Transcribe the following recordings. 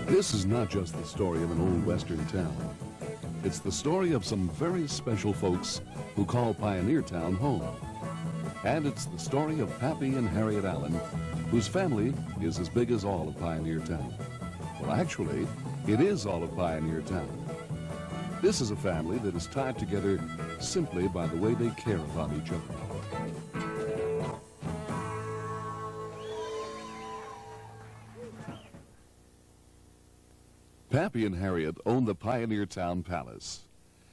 This is not just the story of an old western town. It's the story of some very special folks who call Pioneertown home. And it's the story of Pappy and Harriet Allen, whose family is as big as all of Pioneertown. Well, actually, it is all of Pioneertown. This is a family that is tied together simply by the way they care about each other. Pappy and Harriet own the Pioneertown Palace.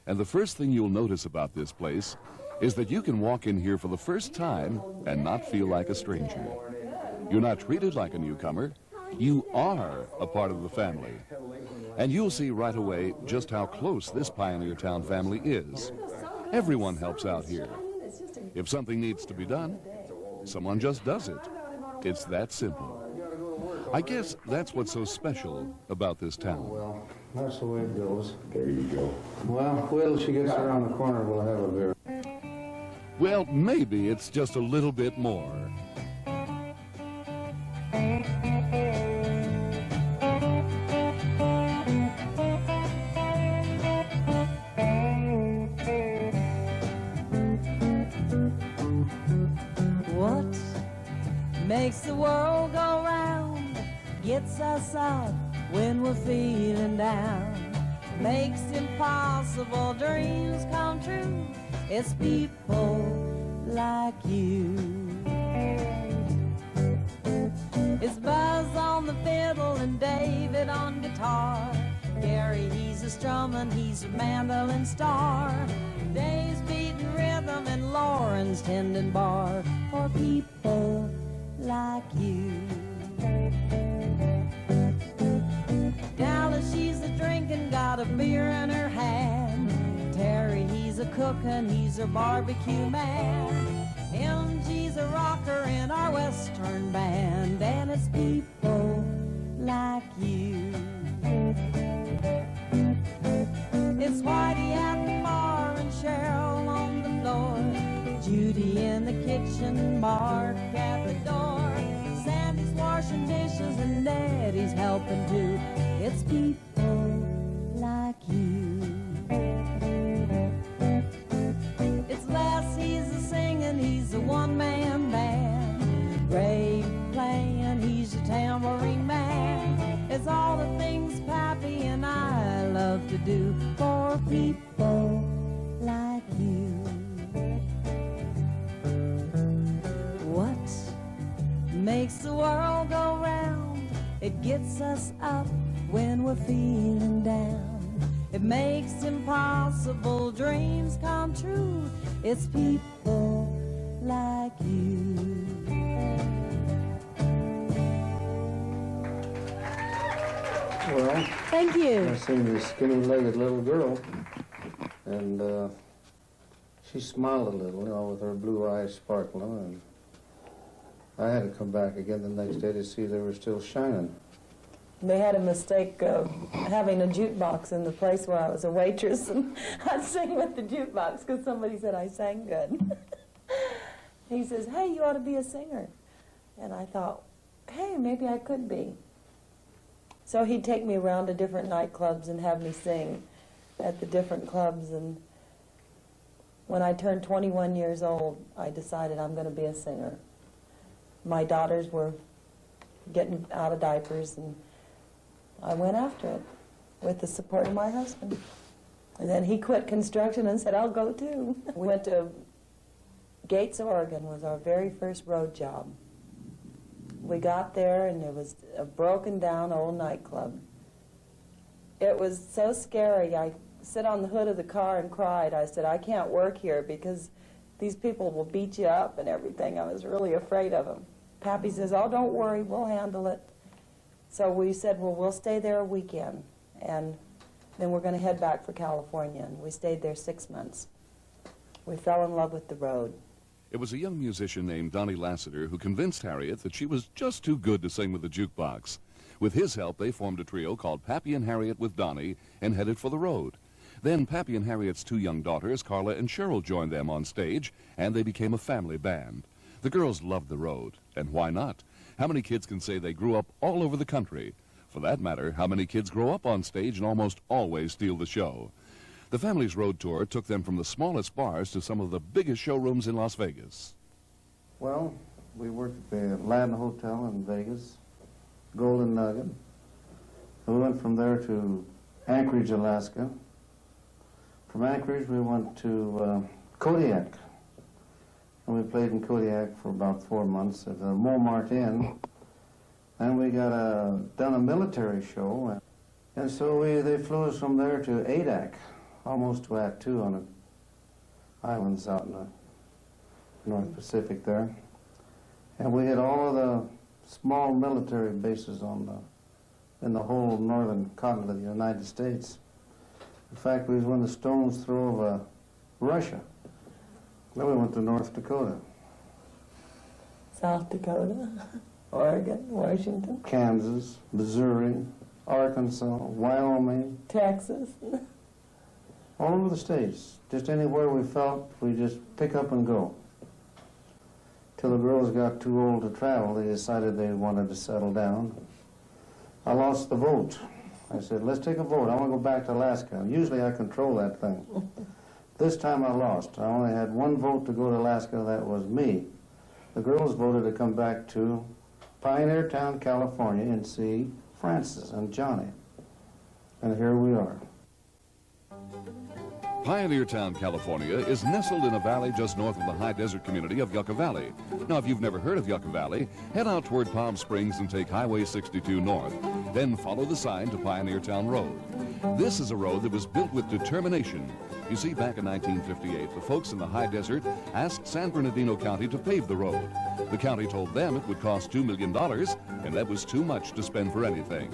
And the first thing you'll notice about this place is that you can walk in here for the first time and not feel like a stranger. You're not treated like a newcomer. You are a part of the family. And you'll see right away just how close this Pioneertown family is. Everyone helps out here. If something needs to be done, someone just does it. It's that simple. I guess that's what's so special about this town. Well, that's the way it goes. There you go. Well, wait till she gets around the corner, we'll have a beer. Well, maybe it's just a little bit more. What makes the world go round, gets us out when we're feeling down, makes impossible dreams come true. It's people like you. It's Buzz on the fiddle and David on guitar. Gary, he's a strumming, he's a mandolin star. Dave's beating rhythm and Lauren's tending bar for people like you. Dallas, she's a drinking, got a beer in her hand. Terry, he's a cooking, he's a barbecue man. MG's a rocker in our western band, and it's people like you. It's Whitey at the bar and Cheryl on the floor, Judy in the kitchen, Mark at the door, Sandy's washing dishes and Daddy's helping too. It's people like you. It's Les, he's a singing, he's a one-man band. Ray playing, he's a tambourine man. It's all the things Pappy and I love to do for people like you. What makes the world go round? It gets us up when we're feeling down. It makes impossible dreams come true. It's people like you. Well, Thank you. I seen this skinny-legged little girl, and she smiled a little, you know, with her blue eyes sparkling, and I had to come back again the next day to see they were still shining. They had a mistake of having a jukebox in the place where I was a waitress, and I'd sing with the jukebox because somebody said I sang good. He says, hey, you ought to be a singer. And I thought, hey, maybe I could be. So he'd take me around to different nightclubs and have me sing at the different clubs. And when I turned 21 years old, I decided I'm going to be a singer. My daughters were getting out of diapers, and I went after it with the support of my husband. And then he quit construction and said, I'll go too. We went to Gates, Oregon, was our very first road job. We got there and there was a broken down old nightclub. It was so scary. I sat on the hood of the car and cried. I said, I can't work here because these people will beat you up and everything. I was really afraid of them. Pappy says, oh, don't worry, we'll handle it. So we said, well, we'll stay there a weekend, and then we're going to head back for California. And we stayed there 6 months. We fell in love with the road. It was a young musician named Donnie Lassiter who convinced Harriet that she was just too good to sing with the jukebox. With his help, they formed a trio called Pappy and Harriet with Donnie and headed for the road. Then Pappy and Harriet's two young daughters, Carla and Cheryl, joined them on stage, and they became a family band. The girls loved the road, and why not? How many kids can say they grew up all over the country? For that matter, how many kids grow up on stage and almost always steal the show. The family's road tour took them from the smallest bars to some of the biggest showrooms in Las Vegas. Well, we worked at the Latin Hotel in Vegas, Golden Nugget. We went from there to Anchorage, Alaska. From Anchorage, we went to Kodiak. And we played in Kodiak for about 4 months at the Montmartre Inn. And we got done a military show. And so they flew us from there to Adak, almost to Act 2 on the islands out in the North Pacific there. And we hit all of the small military bases in the whole northern continent of the United States. In fact, we was within the stone's throw of Russia. Then we went to North Dakota. South Dakota, Oregon, Washington, Kansas, Missouri, Arkansas, Wyoming. Texas. All over the states. Just anywhere we felt, we just pick up and go. Till the girls got too old to travel, they decided they wanted to settle down. I lost the vote. I said, let's take a vote. I want to go back to Alaska. Usually I control that thing. This time I lost. I only had one vote to go to Alaska. That was me. The girls voted to come back to Pioneertown, California, and see Francis and Johnny. And here we are. Pioneertown, California is nestled in a valley just north of the high desert community of Yucca Valley. Now, if you've never heard of Yucca Valley, head out toward Palm Springs and take Highway 62 north. Then follow the sign to Pioneertown Road. This is a road that was built with determination. You see, back in 1958, the folks in the high desert asked San Bernardino County to pave the road. The county told them it would cost $2 million, and that was too much to spend for anything.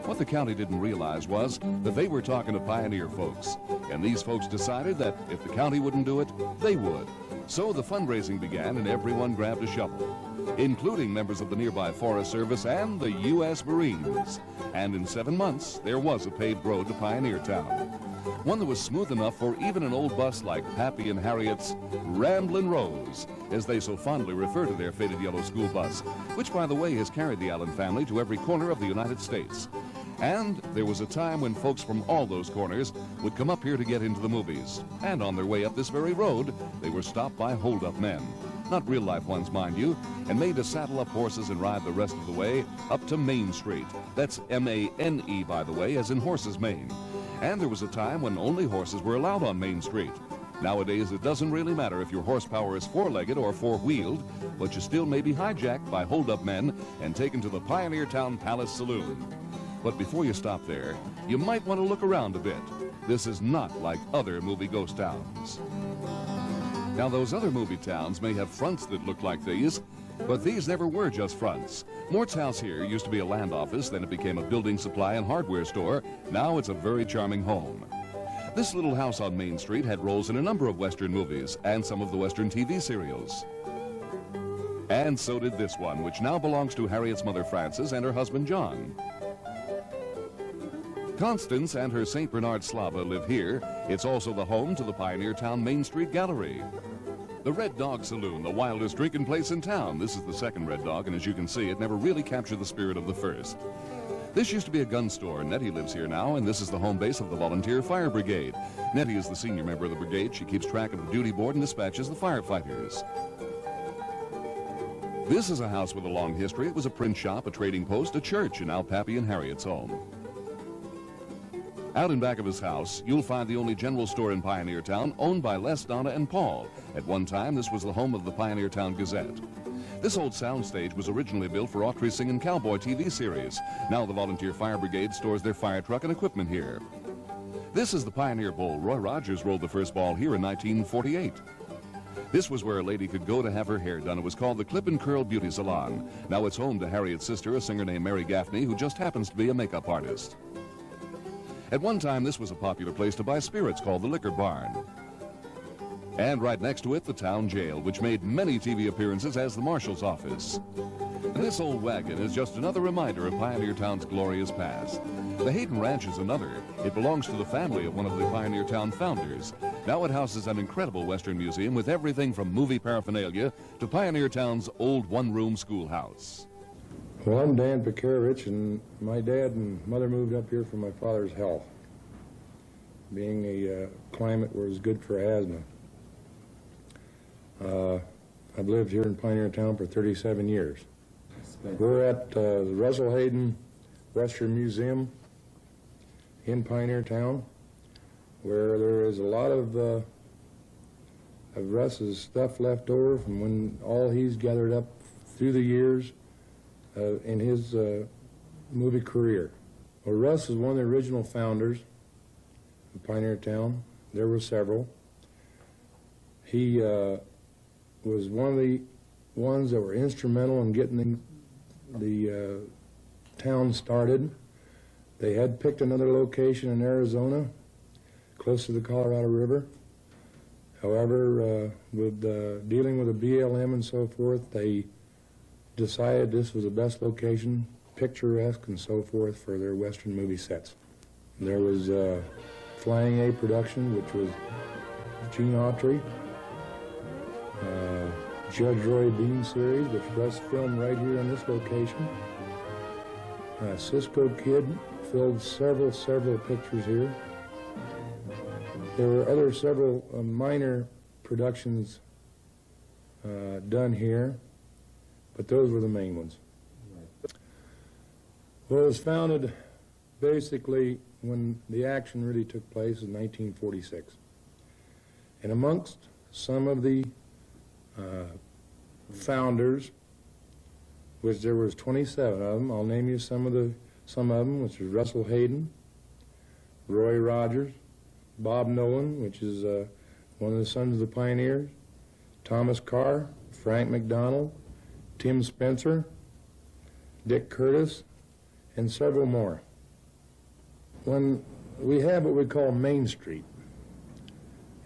What the county didn't realize was that they were talking to pioneer folks, and these folks decided that if the county wouldn't do it, they would. So the fundraising began, and everyone grabbed a shovel, including members of the nearby Forest Service and the U.S. Marines. And in 7 months, there was a paved road to Pioneertown, one that was smooth enough for even an old bus like Pappy and Harriet's Ramblin' Rose, as they so fondly refer to their faded yellow school bus, which, by the way, has carried the Allen family to every corner of the United States. And there was a time when folks from all those corners would come up here to get into the movies. And on their way up this very road, they were stopped by hold-up men. Not real-life ones, mind you, and made to saddle up horses and ride the rest of the way up to Main Street. That's M-A-N-E, by the way, as in horses' mane. And there was a time when only horses were allowed on Main Street. Nowadays, it doesn't really matter if your horsepower is four-legged or four-wheeled, but you still may be hijacked by hold-up men and taken to the Pioneertown Palace Saloon. But before you stop there, you might want to look around a bit. This is not like other movie ghost towns. Now, those other movie towns may have fronts that look like these, but these never were just fronts. Mort's house here used to be a land office, then it became a building supply and hardware store. Now it's a very charming home. This little house on Main Street had roles in a number of Western movies and some of the Western TV serials. And so did this one, which now belongs to Harriet's mother Frances and her husband John. Constance and her St. Bernard Slava live here. It's also the home to the Pioneertown Main Street Gallery. The Red Dog Saloon, the wildest drinking place in town. This is the second Red Dog, and as you can see, it never really captured the spirit of the first. This used to be a gun store. Nettie lives here now, and this is the home base of the Volunteer Fire Brigade. Nettie is the senior member of the brigade. She keeps track of the duty board and dispatches the firefighters. This is a house with a long history. It was a print shop, a trading post, a church, and now Pappy and Harriet's home. Out in back of his house, you'll find the only general store in Pioneertown owned by Les, Donna, and Paul. At one time, this was the home of the Pioneertown Gazette. This old soundstage was originally built for Autry singing cowboy TV series. Now the Volunteer Fire Brigade stores their fire truck and equipment here. This is the Pioneer Bowl. Roy Rogers rolled the first ball here in 1948. This was where a lady could go to have her hair done. It was called the Clip and Curl Beauty Salon. Now it's home to Harriet's sister, a singer named Mary Gaffney, who just happens to be a makeup artist. At one time, this was a popular place to buy spirits called the Liquor Barn. And right next to it, the town jail, which made many TV appearances as the marshal's office. And this old wagon is just another reminder of Pioneertown's glorious past. The Hayden Ranch is another. It belongs to the family of one of the Pioneertown founders. Now it houses an incredible Western museum with everything from movie paraphernalia to Pioneertown's old one-room schoolhouse. Well, I'm Dan Pekarevich, and my dad and mother moved up here for my father's health, being a climate where it's good for asthma. I've lived here in Pioneertown for 37 years. We're at the Russell Hayden Western Museum in Pioneertown, where there is a lot of Russ's stuff left over from when all he's gathered up through the years in his movie career. Well, Russ is one of the original founders of Pioneertown. There were several. He was one of the ones that were instrumental in getting the town started. They had picked another location in Arizona, close to the Colorado River. However, with dealing with the BLM and so forth, they decided this was the best location, picturesque and so forth, for their Western movie sets. There was Flying A production, which was Gene Autry, Judge Roy Bean series, which Russ filmed right here in this location. Cisco Kid filmed several pictures here. There were several minor productions done here, but those were the main ones. Well, it was founded basically when the action really took place in 1946. And amongst some of the founders, which there was 27 of them, I'll name you some of them, which was Russell Hayden, Roy Rogers, Bob Nolan, which is one of the sons of the pioneers, Thomas Carr, Frank McDonald, Tim Spencer, Dick Curtis, and several more. When we have what we call Main Street,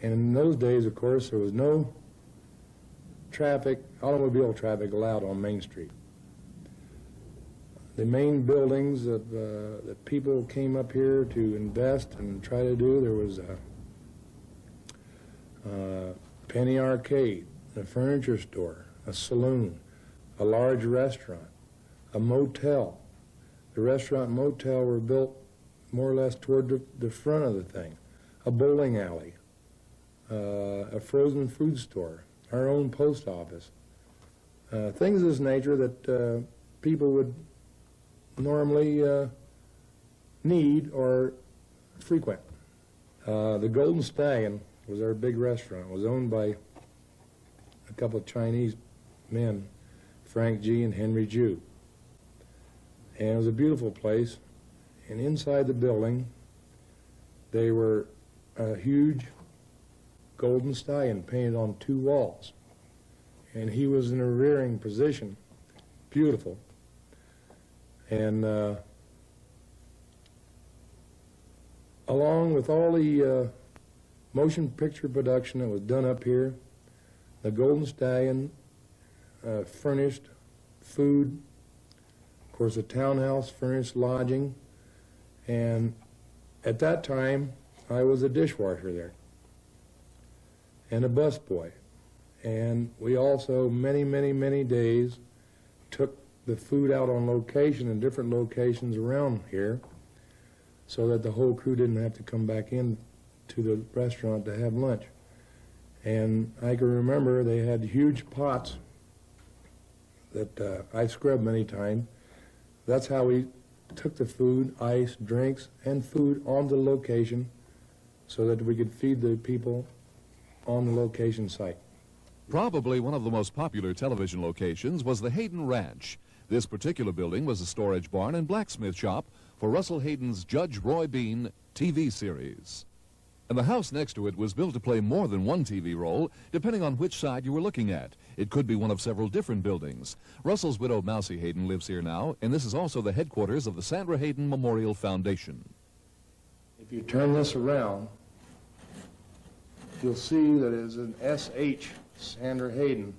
and in those days, of course, there was no automobile traffic allowed on Main Street. The main buildings that people came up here to invest and try to do, there was a penny arcade, a furniture store, a saloon, a large restaurant, a motel. The restaurant and motel were built more or less toward the front of the thing. A bowling alley, a frozen food store, our own post office. Things of this nature that people would normally need or frequent. The Golden Stallion was our big restaurant. It was owned by a couple of Chinese men, Frank G. and Henry Jew. And it was a beautiful place. And inside the building, they were a huge Golden Stallion painted on 2 walls. And he was in a rearing position, beautiful. And along with all the motion picture production that was done up here, the Golden Stallion furnished food. Of course, the townhouse furnished lodging. And at that time, I was a dishwasher there and a busboy. And we also, many days, took the food out on location in different locations around here so that the whole crew didn't have to come back in to the restaurant to have lunch. And I can remember they had huge pots that I scrubbed many times. That's how we took the food, ice, drinks, and food on the location so that we could feed the people on the location site. Probably one of the most popular television locations was the Hayden Ranch. This particular building was a storage barn and blacksmith shop for Russell Hayden's Judge Roy Bean TV series. And the house next to it was built to play more than one TV role, depending on which side you were looking at. It could be one of several different buildings. Russell's widow, Mousie Hayden, lives here now, and this is also the headquarters of the Sandra Hayden Memorial Foundation. If you turn this around, you'll see that it is an S.H. Sandra Hayden.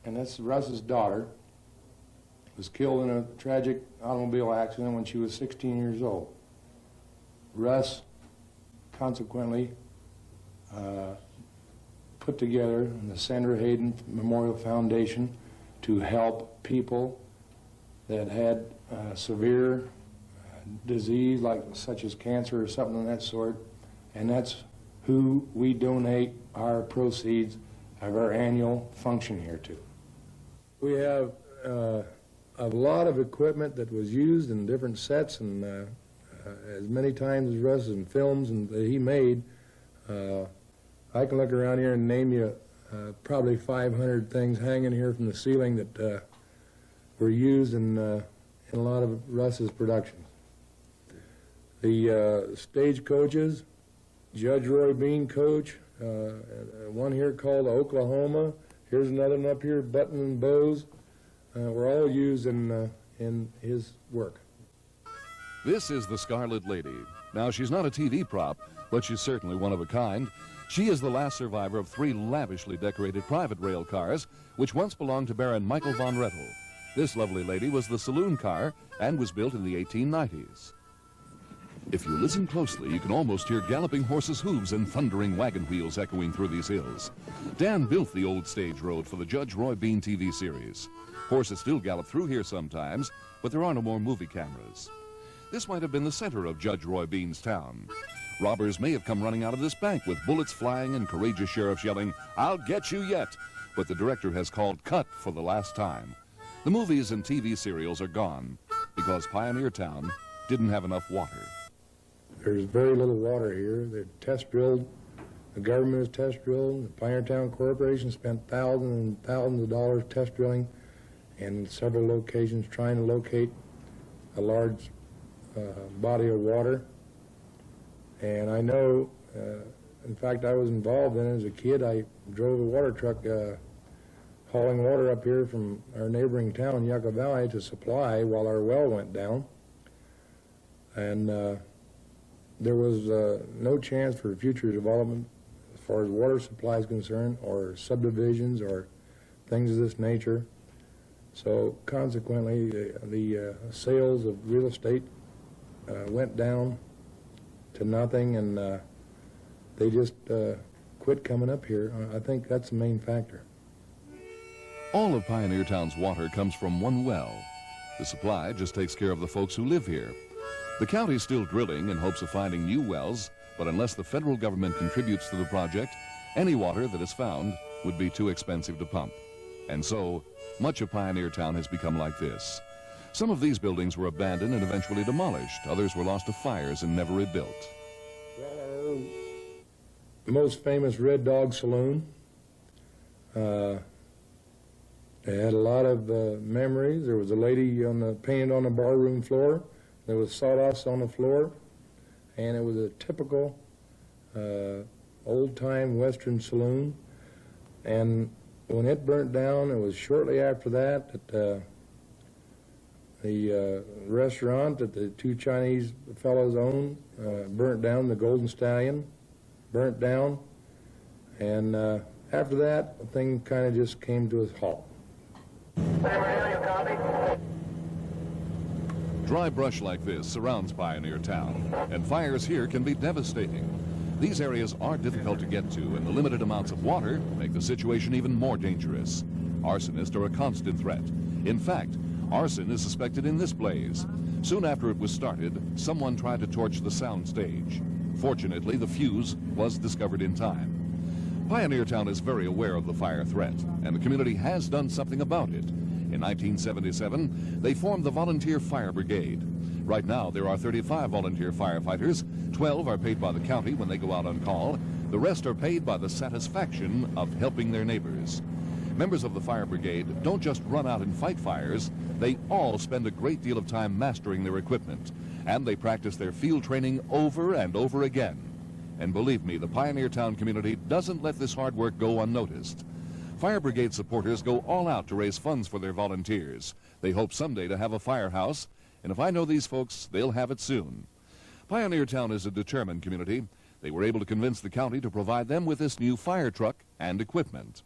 And that's Russ's daughter. Was killed in a tragic automobile accident when she was 16 years old. Russ, consequently, put together the Sandra Hayden Memorial Foundation to help people that had severe disease, such as cancer or something of that sort, and that's who we donate our proceeds of our annual function here to. We have a lot of equipment that was used in different sets, and as many times as Russ in films and that he made. I can look around here and name you probably 500 things hanging here from the ceiling that were used in a lot of Russ's productions. The stage coaches, Judge Roy Bean coach, one here called Oklahoma. Here's another one up here, Button and Bows. Were all used in his work. This is the Scarlet Lady. Now, she's not a TV prop, but she's certainly one of a kind. She is the last survivor of 3 lavishly decorated private rail cars, which once belonged to Baron Michael von Rettel. This lovely lady was the Saloon car and was built in the 1890s. If you listen closely, you can almost hear galloping horses' hooves and thundering wagon wheels echoing through these hills. Dan built the old stage road for the Judge Roy Bean TV series. Horses still gallop through here sometimes, but there are no more movie cameras. This might have been the center of Judge Roy Bean's town. Robbers may have come running out of this bank with bullets flying and courageous sheriffs yelling, "I'll get you yet!" But the director has called cut for the last time. The movies and TV serials are gone because Pioneertown didn't have enough water. There's very little water here. They're test drilled. The government is test drilled. The Pioneertown Corporation spent thousands and thousands of dollars test drilling in several locations trying to locate a large body of water. And I know, in fact, I was involved in it as a kid. I drove a water truck hauling water up here from our neighboring town, Yucca Valley, to supply while our well went down. And there was no chance for future development as far as water supply is concerned, or subdivisions or things of this nature. So consequently, the sales of real estate went down to nothing, and they just quit coming up here. I think that's the main factor. All of Pioneertown's water comes from one well. The supply just takes care of the folks who live here. The county's still drilling in hopes of finding new wells, but unless the federal government contributes to the project, any water that is found would be too expensive to pump. And so, much of Pioneertown has become like this. Some of these buildings were abandoned and eventually demolished. Others were lost to fires and never rebuilt. Well, our most famous Red Dog Saloon, they had a lot of memories. There was a lady painted on the barroom floor. There was sawdust on the floor, and it was a typical old-time Western saloon. And when it burnt down, it was shortly after that that the restaurant that the 2 Chinese fellows owned burnt down. The Golden Stallion burnt down, and after that, the thing kind of just came to a halt. Dry brush like this surrounds Pioneertown, and fires here can be devastating. These areas are difficult to get to, and the limited amounts of water make the situation even more dangerous. Arsonists are a constant threat. In fact, arson is suspected in this blaze. Soon after it was started, someone tried to torch the sound stage. Fortunately, the fuse was discovered in time. Pioneertown is very aware of the fire threat, and the community has done something about it. In 1977, they formed the Volunteer Fire Brigade. Right now, there are 35 volunteer firefighters. 12 are paid by the county when they go out on call. The rest are paid by the satisfaction of helping their neighbors. Members of the fire brigade don't just run out and fight fires. They all spend a great deal of time mastering their equipment, and they practice their field training over and over again. And believe me, the Pioneertown community doesn't let this hard work go unnoticed. Fire brigade supporters go all out to raise funds for their volunteers. They hope someday to have a firehouse, and if I know these folks, they'll have it soon. Pioneertown is a determined community. They were able to convince the county to provide them with this new fire truck and equipment.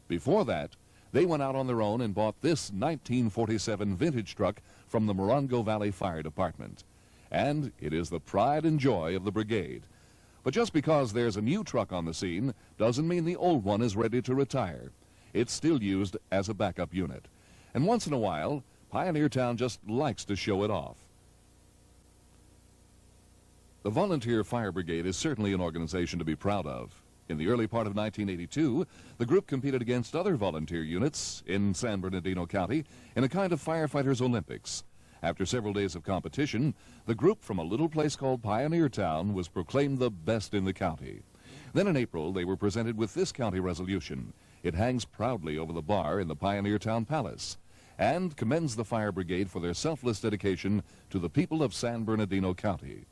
Before that, they went out on their own and bought this 1947 vintage truck from the Morongo Valley Fire Department. And it is the pride and joy of the brigade. But just because there's a new truck on the scene doesn't mean the old one is ready to retire. it's still used as a backup unit. And once in a while, Pioneertown just likes to show it off. The Volunteer Fire Brigade is certainly an organization to be proud of. In the early part of 1982, the group competed against other volunteer units in San Bernardino County in a kind of firefighters' Olympics. After several days of competition, the group from a little place called Pioneertown was proclaimed the best in the county. Then in April, they were presented with this county resolution. It hangs proudly over the bar in the Pioneertown Palace and commends the Fire Brigade for their selfless dedication to the people of San Bernardino County.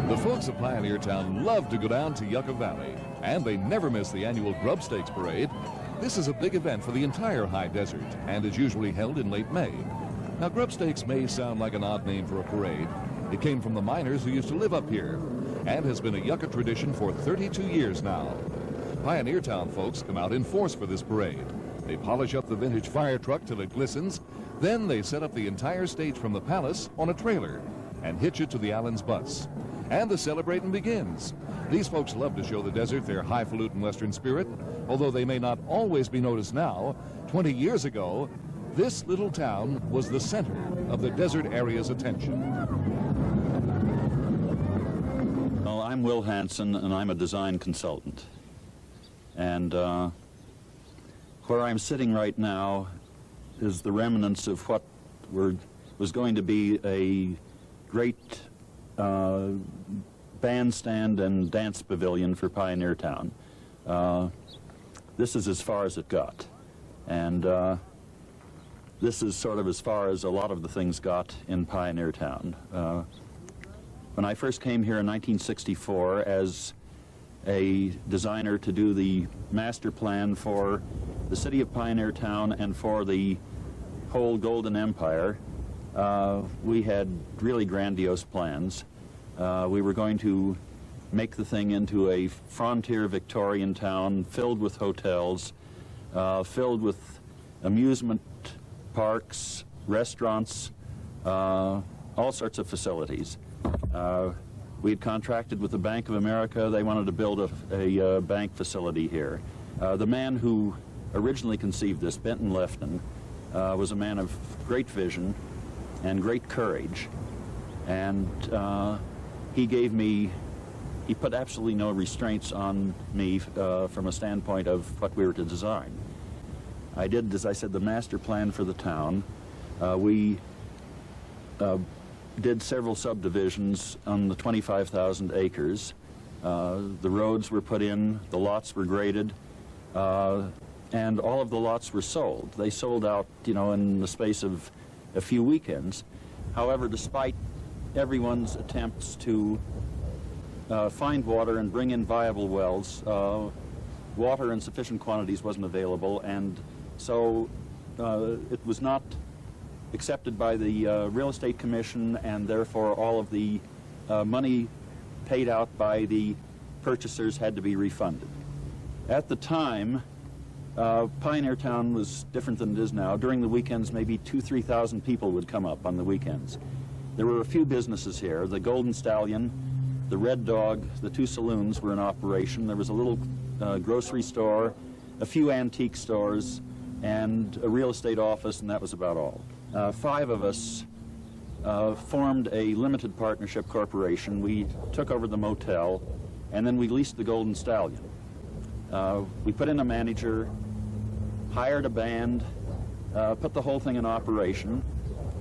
The folks of Pioneertown love to go down to Yucca Valley, and they never miss the annual Grubstakes parade. This is a big event for the entire high desert and is usually held in late May. Now, Grubstakes may sound like an odd name for a parade. It came from the miners who used to live up here and has been a Yucca tradition for 32 years now. Pioneertown folks come out in force for this parade. They polish up the vintage fire truck till it glistens. Then they set up the entire stage from the palace on a trailer and hitch it to the Allen's bus. And the celebrating begins. These folks love to show the desert their highfalutin Western spirit, although they may not always be noticed now. 20 years ago, this little town was the center of the desert area's attention. Well, I'm Will Hanson, and I'm a design consultant. And where I'm sitting right now is the remnants of what was going to be a great bandstand and dance pavilion for Pioneertown. This is as far as it got. And this is sort of as far as a lot of the things got in Pioneertown. When I first came here in 1964 as a designer to do the master plan for the city of Pioneertown and for the whole Golden Empire, we had really grandiose plans. We were going to make the thing into a frontier Victorian town filled with hotels, filled with amusement parks, restaurants, all sorts of facilities. We had contracted with the Bank of America. They wanted to build a bank facility here. The man who originally conceived this, Benton Lefton, was a man of great vision and great courage. And he put absolutely no restraints on me from a standpoint of what we were to design. I did, as I said, the master plan for the town. We did several subdivisions on the 25,000 acres. The roads were put in, the lots were graded, and all of the lots were sold. They sold out, in the space of a few weekends. However, despite everyone's attempts to find water and bring in viable wells, water in sufficient quantities wasn't available, and so it was not accepted by the Real Estate Commission, and therefore all of the money paid out by the purchasers had to be refunded. At the time, Pioneertown was different than it is now. During the weekends, maybe 2,000 to 3,000 people would come up on the weekends. There were a few businesses here. The Golden Stallion, the Red Dog, the two saloons were in operation. There was a little grocery store, a few antique stores, and a real estate office, and that was about all. 5 of us formed a limited partnership corporation. We took over the motel, and then we leased the Golden Stallion. We put in a manager, hired a band, put the whole thing in operation.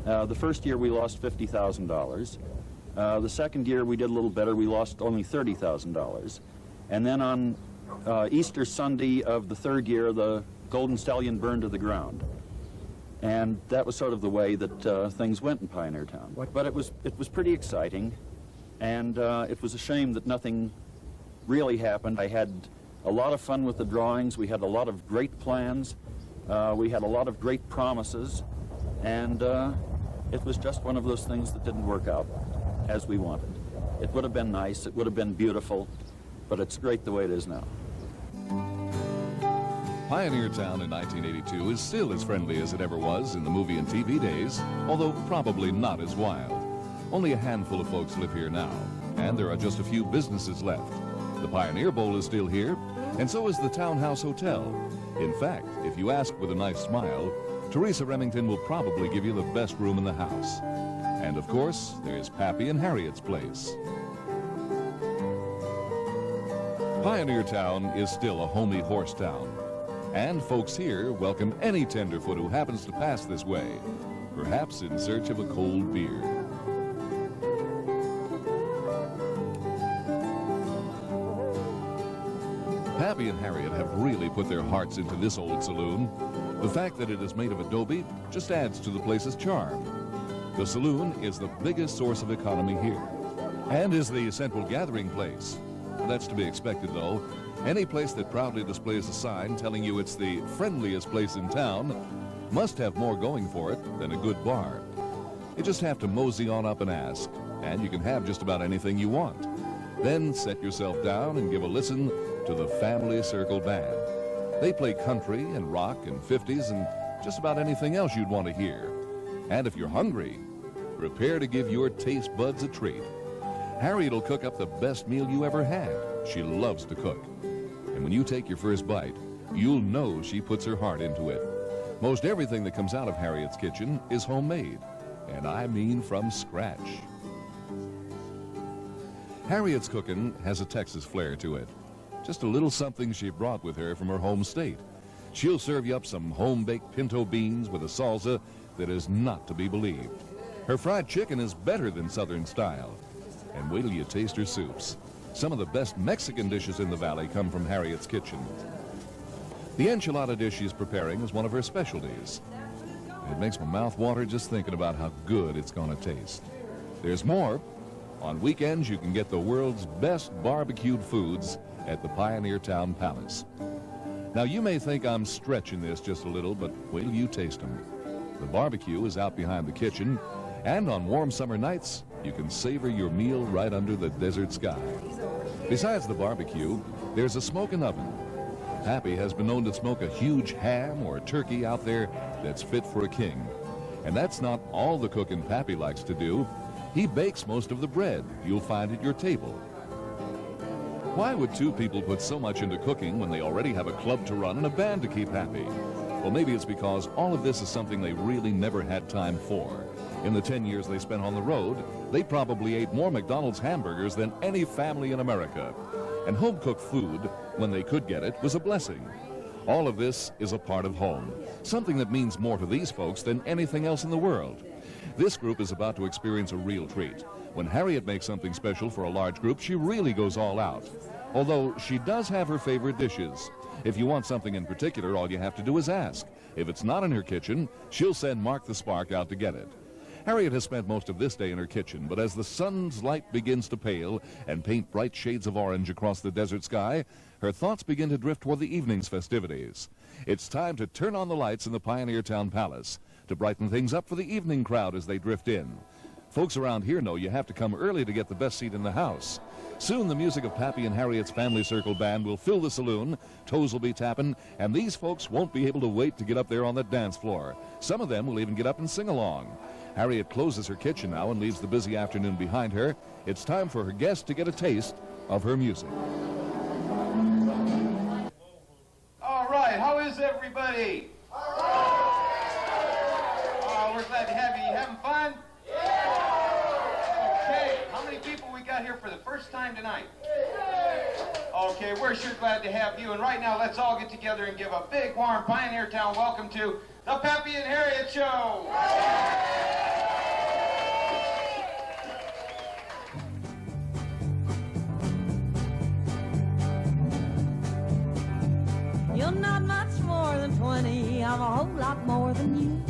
The first year we lost $50,000. The second year we did a little better. We lost only $30,000. And then on Easter Sunday of the third year, the Golden Stallion burned to the ground. And that was sort of the way that things went in Pioneertown. But it was pretty exciting, and it was a shame that nothing really happened. I had a lot of fun with the drawings. We had a lot of great plans. We had a lot of great promises, and it was just one of those things that didn't work out as we wanted. It would have been nice, it would have been beautiful, but it's great the way it is now. Pioneertown in 1982 is still as friendly as it ever was in the movie and TV days, although probably not as wild. Only a handful of folks live here now, and there are just a few businesses left. The Pioneer Bowl is still here, And so is the Townhouse Hotel. In fact, if you ask with a nice smile, THERESA Remington will probably give you the best room in the house. And of course, there's Pappy and Harriet's place. Pioneertown is still a homey horse town. And folks here welcome any tenderfoot who happens to pass this way, perhaps in search of a cold beer. Pappy and Harriet have really put their hearts into this old saloon. The fact that it is made of adobe just adds to the place's charm. The saloon is the biggest source of economy here and is the central gathering place. That's to be expected, though. Any place that proudly displays a sign telling you it's the friendliest place in town must have more going for it than a good bar. You just have to mosey on up and ask, and you can have just about anything you want. Then set yourself down and give a listen to the Family Circle Band. They play country and rock and 50s and just about anything else you'd want to hear. And if you're hungry, prepare to give your taste buds a treat. Harriet will cook up the best meal you ever had. She loves to cook. And when you take your first bite, you'll know she puts her heart into it. Most everything that comes out of Harriet's kitchen is homemade, and I mean from scratch. Harriet's cooking has a Texas flair to it. Just a little something she brought with her from her home state. She'll serve you up some home-baked pinto beans with a salsa that is not to be believed. Her fried chicken is better than Southern style. And wait till you taste her soups. Some of the best Mexican dishes in the valley come from Harriet's kitchen. The enchilada dish she's preparing is one of her specialties. It makes my mouth water just thinking about how good it's going to taste. There's more. On weekends, you can get the world's best barbecued foods at the Pioneertown Palace. Now, you may think I'm stretching this just a little, but wait till you taste them. The barbecue is out behind the kitchen, and on warm summer nights, you can savor your meal right under the desert sky. Besides the barbecue, there's a smoking oven. Pappy has been known to smoke a huge ham or turkey out there that's fit for a king. And that's not all the cooking Pappy likes to do. He bakes most of the bread you'll find at your table. Why would two people put so much into cooking when they already have a club to run and a band to keep happy? Well, maybe it's because all of this is something they really never had time for. In the 10 years they spent on the road, they probably ate more McDonald's hamburgers than any family in America. And home-cooked food, when they could get it, was a blessing. All of this is a part of home, something that means more to these folks than anything else in the world. This group is about to experience a real treat. When Harriet makes something special for a large group, she really goes all out. Although she does have her favorite dishes. If you want something in particular, all you have to do is ask. If it's not in her kitchen, she'll send Mark the Spark out to get it. Harriet has spent most of this day in her kitchen, but as the sun's light begins to pale and paint bright shades of orange across the desert sky, her thoughts begin to drift toward the evening's festivities. It's time to turn on the lights in the Pioneertown Palace to brighten things up for the evening crowd as they drift in. Folks around here know you have to come early to get the best seat in the house. Soon the music of Pappy and Harriet's Family Circle Band will fill the saloon, toes will be tapping, and these folks won't be able to wait to get up there on the dance floor. Some of them will even get up and sing along. Harriet closes her kitchen now and leaves the busy afternoon behind her. It's time for her guests to get a taste of her music. All right, how is everybody? Oh, we're glad to have you. You having fun? Okay, how many people we got here for the first time tonight? Okay, we're sure glad to have you. And right now, let's all get together and give a big, warm Pioneertown welcome to the Pappy and Harriet Show. You're not much more than 20, I'm a whole lot more than you.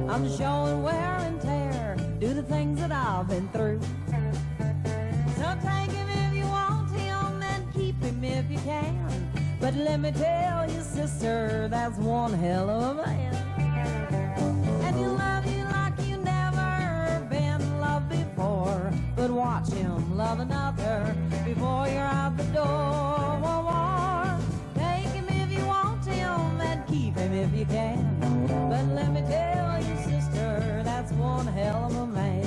I'm showing wear and tear, do the things that I've been through. So take him if you want him and keep him if you can. But let me tell you, sister, that's one hell of a man. And he'll love you like you never been loved before. But watch him love another before you're out the door. Take him if you want him and keep him if you can. But let me tell you, sister, that's one hell of a man.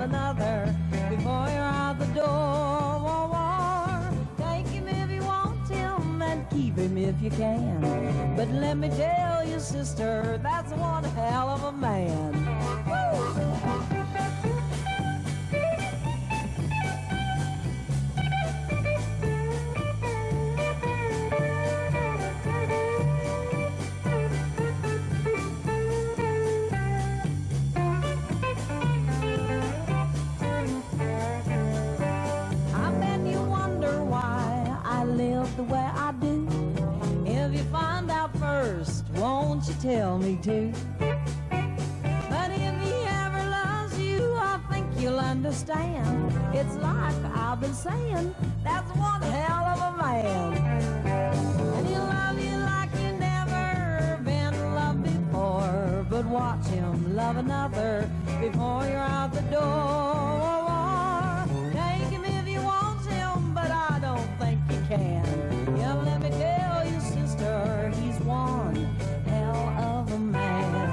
another before you're out the door. Take him if you want him and keep him if you can. But let me tell you, sister, that's one hell of a man. Woo! The way I do. If you find out first, won't you tell me too? But if he ever loves you, I think you'll understand. It's like I've been saying, that's one hell of a man. And he'll love you like you never been loved before. But watch him love another before you're out the door. Take him if you want him, but I don't think you can. Yeah, let me tell you, sister, he's one hell of a man.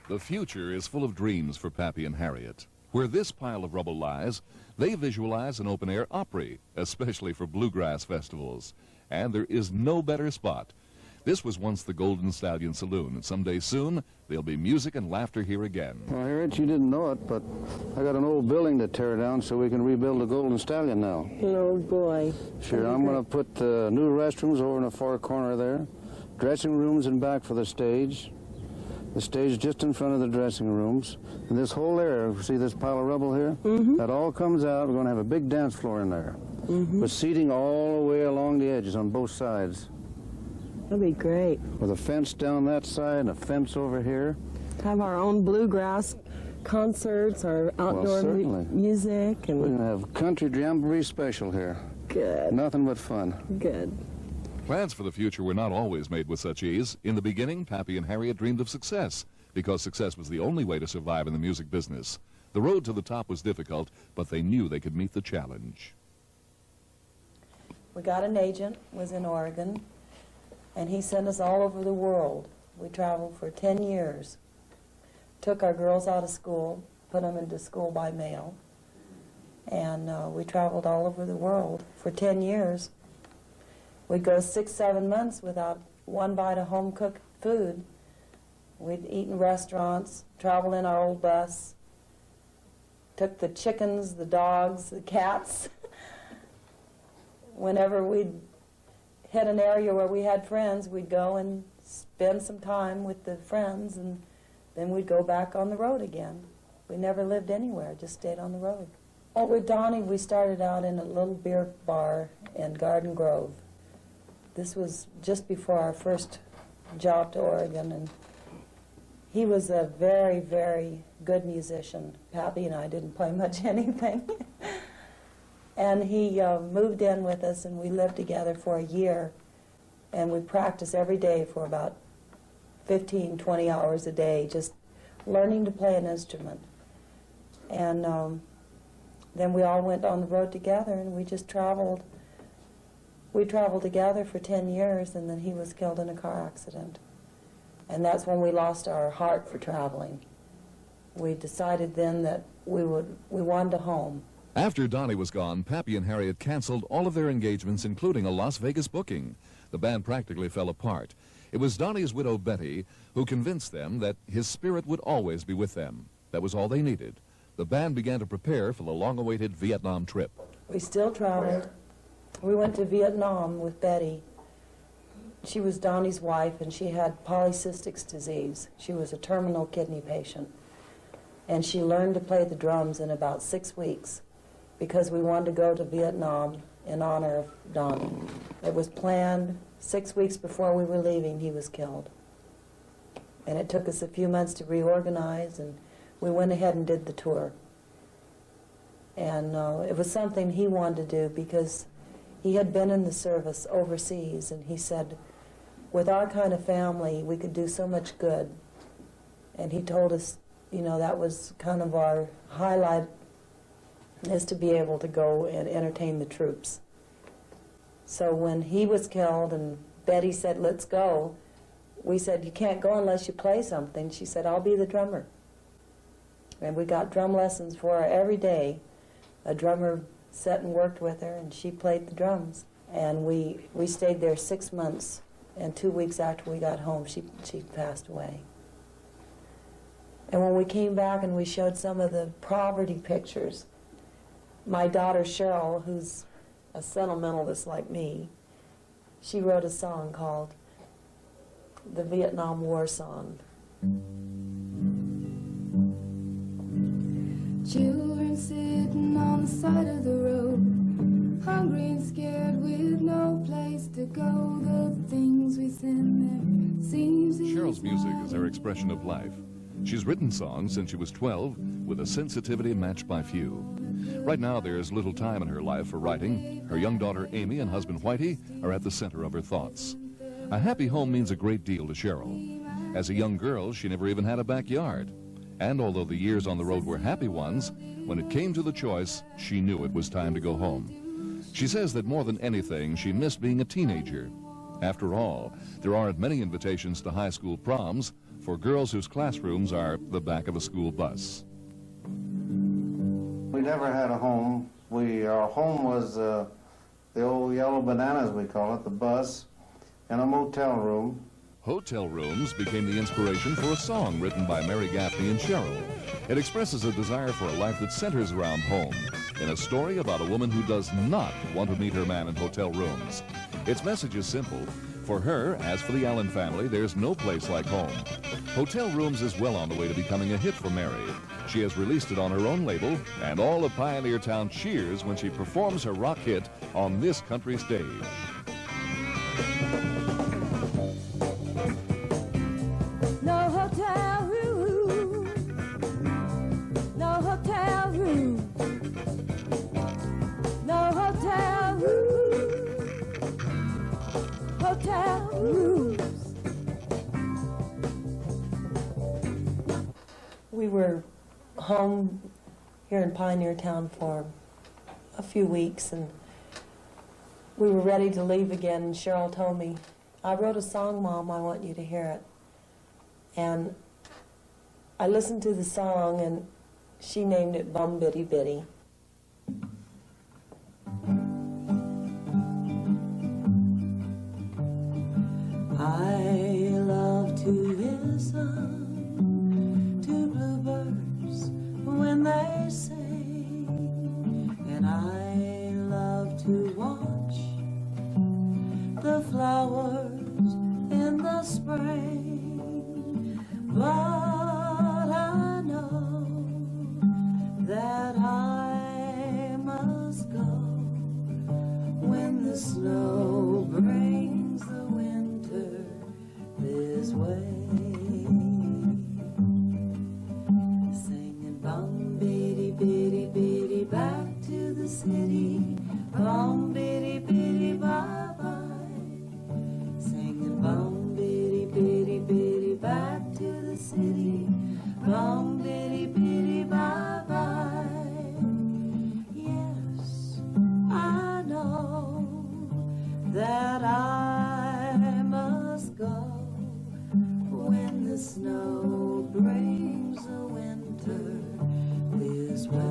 The future is full of dreams for Pappy and Harriet. Where this pile of rubble lies, they visualize an open-air Autry, especially for bluegrass festivals. And there is no better spot. This was once the Golden Stallion Saloon, and someday soon, there'll be music and laughter here again. Well, Harriet, you didn't know it, but I got an old building to tear down so we can rebuild the Golden Stallion now. Oh, boy. Sure, I'm going to put new restrooms over in the far corner there, dressing rooms in back for the stage just in front of the dressing rooms. And this whole area, see this pile of rubble here? That all comes out. We're going to have a big dance floor in there, with seating all the way along the edges on both sides. That'd be great. With a fence down that side and a fence over here. Have our own bluegrass concerts, our outdoor music. And we're going to have country jamboree special here. Good. Nothing but fun. Good. Plans for the future were not always made with such ease. In the beginning, Pappy and Harriet dreamed of success, because success was the only way to survive in the music business. The road to the top was difficult, but they knew they could meet the challenge. We got an agent, was in Oregon, and he sent us all over the world. We traveled for 10 years. Took our girls out of school, put them into school by mail, and we traveled all over the world for 10 years. We'd go 6-7 months without one bite of home-cooked food. We'd eat in restaurants, travel in our old bus, took the chickens, the dogs, the cats. Whenever we'd hit an area where we had friends, we'd go and spend some time with the friends, and then we'd go back on the road again. We never lived anywhere, just stayed on the road. Oh, with Donnie, we started out in a little beer bar in Garden Grove. This was just before our first job to Oregon, and he was a very, very good musician. Pappy and I didn't play much anything. And he moved in with us, and we lived together for a year, and we practiced every day for about 15, 20 hours a day, just learning to play an instrument. And then we all went on the road together, and we just traveled. We traveled together for 10 years, and then he was killed in a car accident. And that's when we lost our heart for traveling. We decided then that we wanted a home. After Donnie was gone, Pappy and Harriet canceled all of their engagements, including a Las Vegas booking. The band practically fell apart. It was Donnie's widow, Betty, who convinced them that his spirit would always be with them. That was all they needed. The band began to prepare for the long-awaited Vietnam trip. We still traveled. We went to Vietnam with Betty. She was Donnie's wife, and she had polycystic disease. She was a terminal kidney patient. And she learned to play the drums in about 6 weeks, because we wanted to go to Vietnam in honor of Donnie. It was planned 6 weeks before we were leaving. He was killed. And it took us a few months to reorganize, and we went ahead and did the tour. And it was something he wanted to do because he had been in the service overseas, and he said, with our kind of family, we could do so much good. And he told us, you know, that was kind of our highlight, is to be able to go and entertain the troops. So when he was killed and Betty said, let's go, we said, you can't go unless you play something. She said, I'll be the drummer. And we got drum lessons for her every day. A drummer sat and worked with her, and she played the drums. And we stayed there 6 months, and 2 weeks after we got home, she passed away. And when we came back and we showed some of the poverty pictures, my daughter CHERYL, who's a sentimentalist like me, she wrote a song called the Vietnam War Song. Children sitting on the side of the road, hungry and scared with no place to go. The things we send there seems Cheryl's music is her expression of life. She's written songs since she was 12 with a sensitivity matched by few. Right now, there's little time in her life for writing. Her young daughter Amy and husband Whitey are at the center of her thoughts. A happy home means a great deal to Cheryl. As a young girl, she never even had a backyard. And although the years on the road were happy ones, when it came to the choice, she knew it was time to go home. She says that more than anything, she missed being a teenager. After all, there aren't many invitations to high school proms for girls whose classrooms are the back of a school bus. We never had a home. Our home was the old yellow bananas, we call it, the bus, and a motel room. Hotel Rooms became the inspiration for a song written by Mary Gaffney and Cheryl. It expresses a desire for a life that centers around home, in a story about a woman who does not want to meet her man in hotel rooms. Its message is simple. For her, as for the Allen family, there's no place like home. Hotel Rooms is well on the way to becoming a hit for Mary. She has released it on her own label, and all of Pioneertown cheers when she performs her rock hit on this country stage. No hotel room, no hotel room, no hotel room, hotel rooms. We were home here in Pioneertown for a few weeks, and we were ready to leave again, and Cheryl told me, I wrote a song, Mom, I want you to hear it. And I listened to the song, and she named it Bum Bitty Bitty. I love to listen to bluebirds when they sing, and I love to watch the flowers in the spring, but I know that I must go when the snow brings the winter this way. Singing bum bitty bitty bitty back to the city, bum bitty bitty bye bye. Singing bum bitty bitty bitty back to the city, bum bitty bitty bye bye. Yes, I know that I must go when the snow brings the winter this way.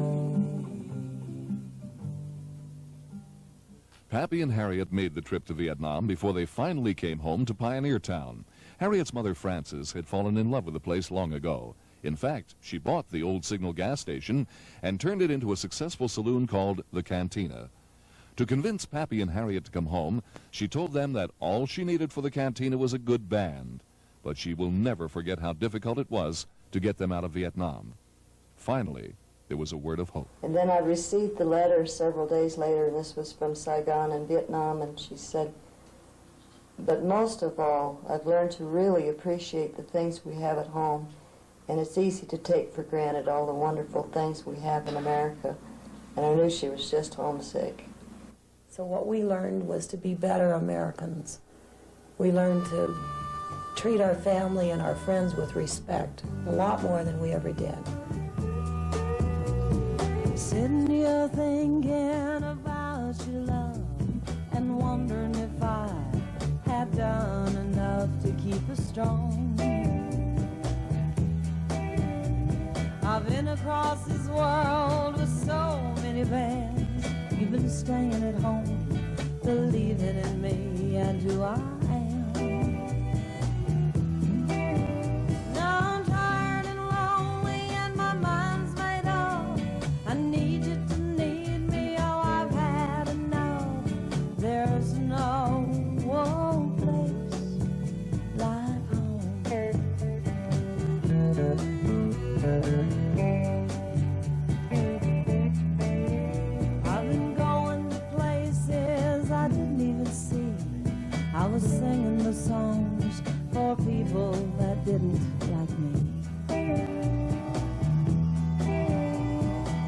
Pappy and Harriet made the trip to Vietnam before they finally came home to Pioneertown. Harriet's mother, Frances, had fallen in love with the place long ago. In fact, she bought the old Signal gas station and turned it into a successful saloon called the Cantina. To convince Pappy and Harriet to come home, she told them that all she needed for the Cantina was a good band. But she will never forget how difficult it was to get them out of Vietnam. Finally, there was a word of hope. And then I received the letter several days later, and this was from Saigon in Vietnam, and she said, but most of all, I've learned to really appreciate the things we have at home, and it's easy to take for granted all the wonderful things we have in America. And I knew she was just homesick. So what we learned was to be better Americans. We learned to treat our family and our friends with respect, a lot more than we ever did. Sitting here thinking about your love and one wondering if I had done enough to keep us strong. I've been across this world with so many bands. You've been staying at home, believing in me and who I am. Now I'm tired and lonely and my mind's made up. I need you to need me, oh, I've had enough. There's no place like home. I've been going to places I didn't even see. I was singing the songs for people that didn't like me.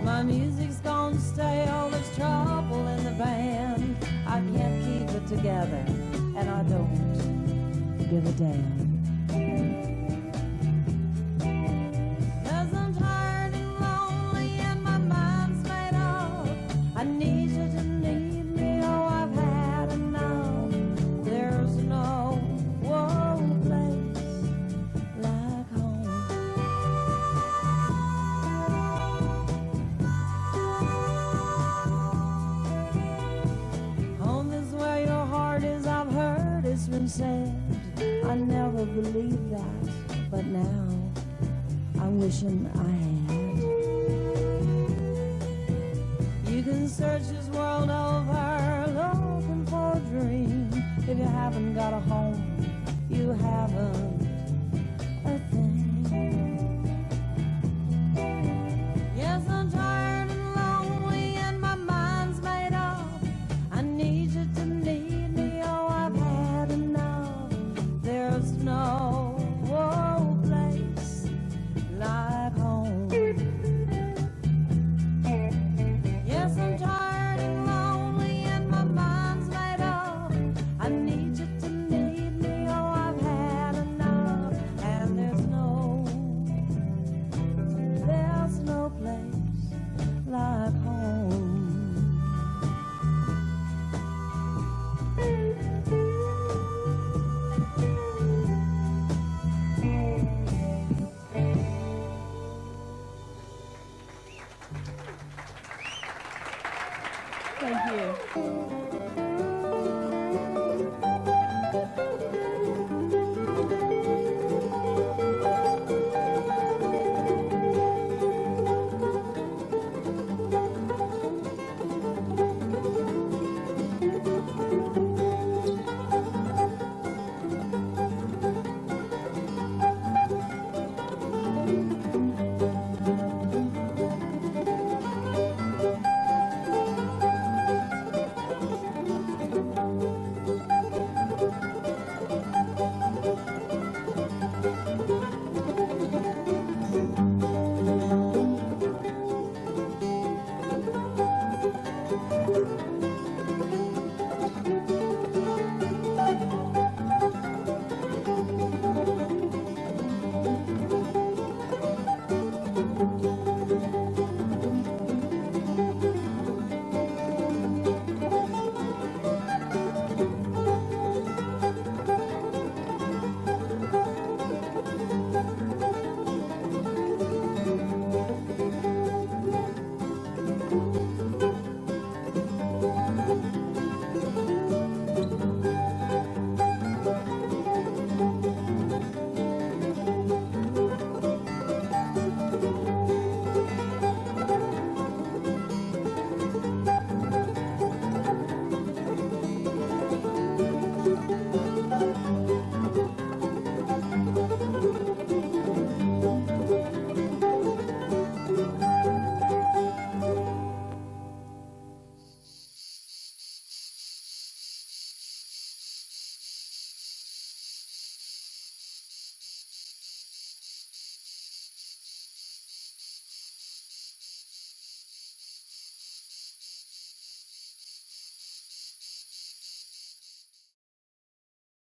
My music's gone stale, there's trouble in the band. I can't keep it together, and I don't give a damn. 'Cause I'm tired and lonely and my mind's made up. I need you to need me, oh, I've had enough. There's no place like home. Home is where your heart is, I've heard it's been said. I never believed that, but now I'm wishing I had. You can search this world over, looking for a dream. If you haven't got a home, you haven't a thing.